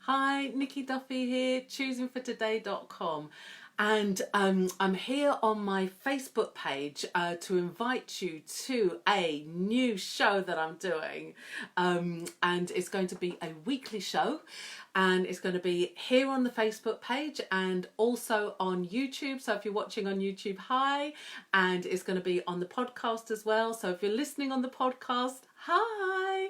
Hi, Nikki Duffy here, choosingfortoday.com. And I'm here on my Facebook page to invite you to a new show that I'm doing. And it's going to be a weekly show. And it's going to be here on the Facebook page and also on YouTube. So if you're watching on YouTube, hi. And it's going to be on the podcast as well. So if you're listening on the podcast, hi.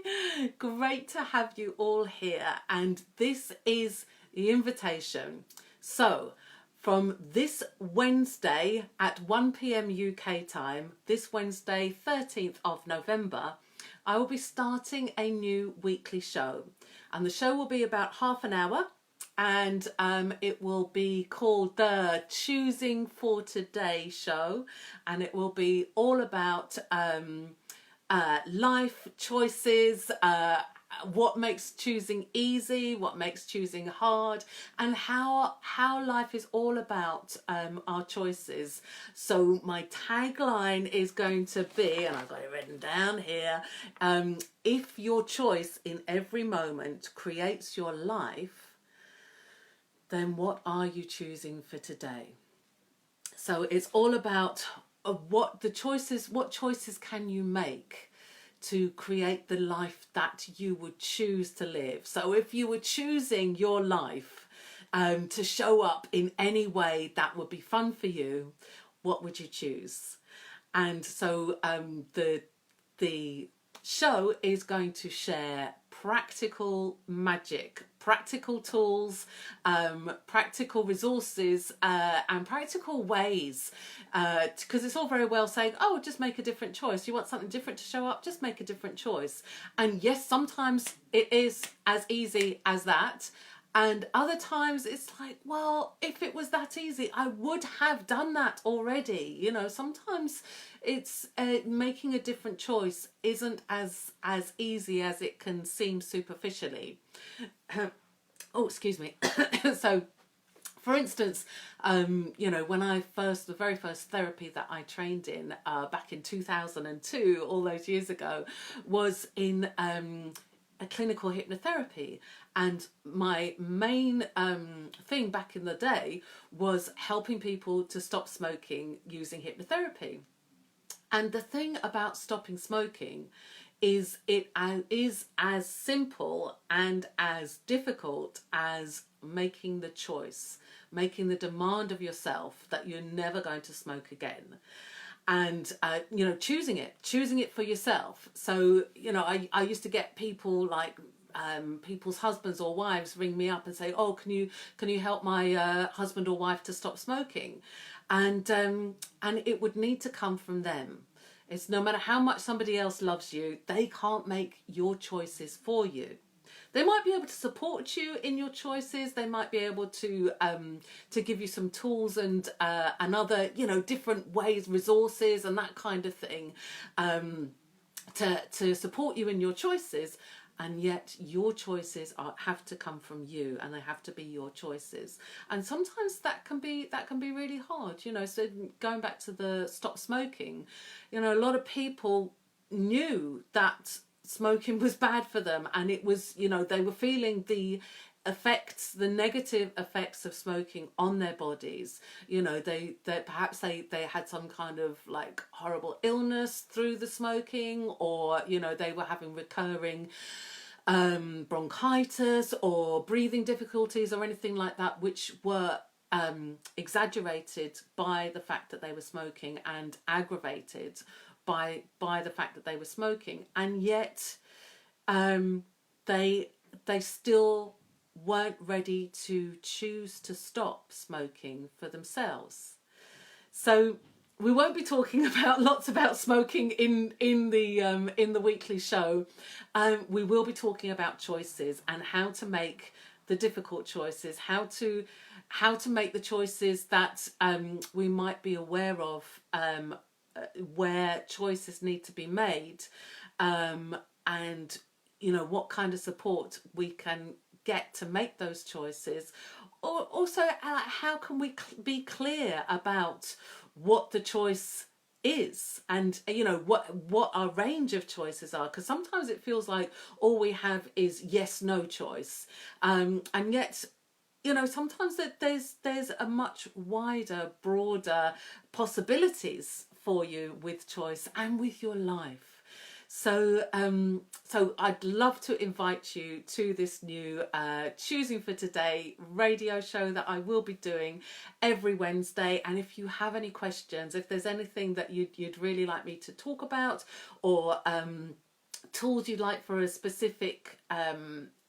Great to have you all here. And this is the invitation. So from this Wednesday at 1 p.m. UK time, this Wednesday, 13th of November, I will be starting a new weekly show. And the show will be about half an hour. And it will be called the Choosing for Today show. And it will be all about life choices, what makes choosing easy, what makes choosing hard, and how life is all about our choices. So my tagline is going to be, and I've got it written down here, if your choice in every moment creates your life, then what are you choosing for today? So it's all about what choices can you make to create the life that you would choose to live. So if you were choosing your life to show up in any way that would be fun for you, what would you choose? And so the show is going to share practical magic, practical tools, practical resources, and practical ways, because it's all very well saying, oh, just make a different choice. You want something different to show up, just make a different choice. And yes, sometimes it is as easy as that. And other times it's like, well, if it was that easy, I would have done that already. You know, sometimes it's making a different choice isn't as easy as it can seem superficially. Oh, excuse me. So, for instance, you know, when the very first therapy that I trained in back in 2002, all those years ago, was in a clinical hypnotherapy. And my main thing back in the day was helping people to stop smoking using hypnotherapy. And the thing about stopping smoking is it is as simple and as difficult as making the choice, making the demand of yourself that you're never going to smoke again. And you know, choosing it for yourself. So you know, I used to get people like people's husbands or wives ring me up and say, oh, can you help my husband or wife to stop smoking? And it would need to come from them. It's no matter how much somebody else loves you, they can't make your choices for you. They might be able to support you in your choices. They might be able to give you some tools and other, you know, different ways, resources and that kind of thing, to support you in your choices. And yet your choices have to come from you, and they have to be your choices. And sometimes that can be really hard, you know. So going back to the stop smoking, you know, a lot of people knew that smoking was bad for them, and it was, you know, they were feeling the negative effects of smoking on their bodies. You know, they perhaps they had some kind of like horrible illness through the smoking, or you know, they were having recurring bronchitis or breathing difficulties or anything like that, which were exaggerated by the fact that they were smoking and aggravated by the fact that they were smoking. And yet they still weren't ready to choose to stop smoking for themselves. So we won't be talking lots about smoking in the weekly show. We will be talking about choices and how to make the difficult choices, how to make the choices that we might be aware of, where choices need to be made, and you know, what kind of support we can get to make those choices. Or also, how can we be clear about what the choice is, and you know what our range of choices are, because sometimes it feels like all we have is yes no choice, and yet you know sometimes that there's a much wider, broader possibilities for you with choice and with your life. So, so I'd love to invite you to this new Choosing for Today radio show that I will be doing every Wednesday. And if you have any questions, if there's anything that you'd really like me to talk about, or tools you'd like for a specific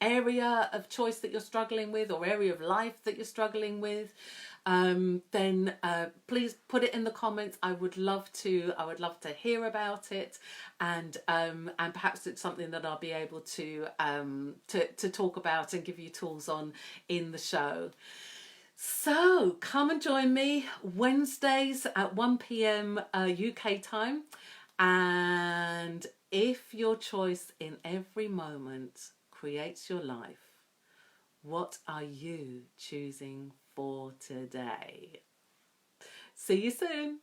area of choice that you're struggling with, or area of life that you're struggling with, then please put it in the comments. I would love to hear about it, and perhaps it's something that I'll be able to talk about and give you tools on in the show. So come and join me Wednesdays at 1 p.m. UK time. And if your choice in every moment creates your life, what are you choosing for today? See you soon.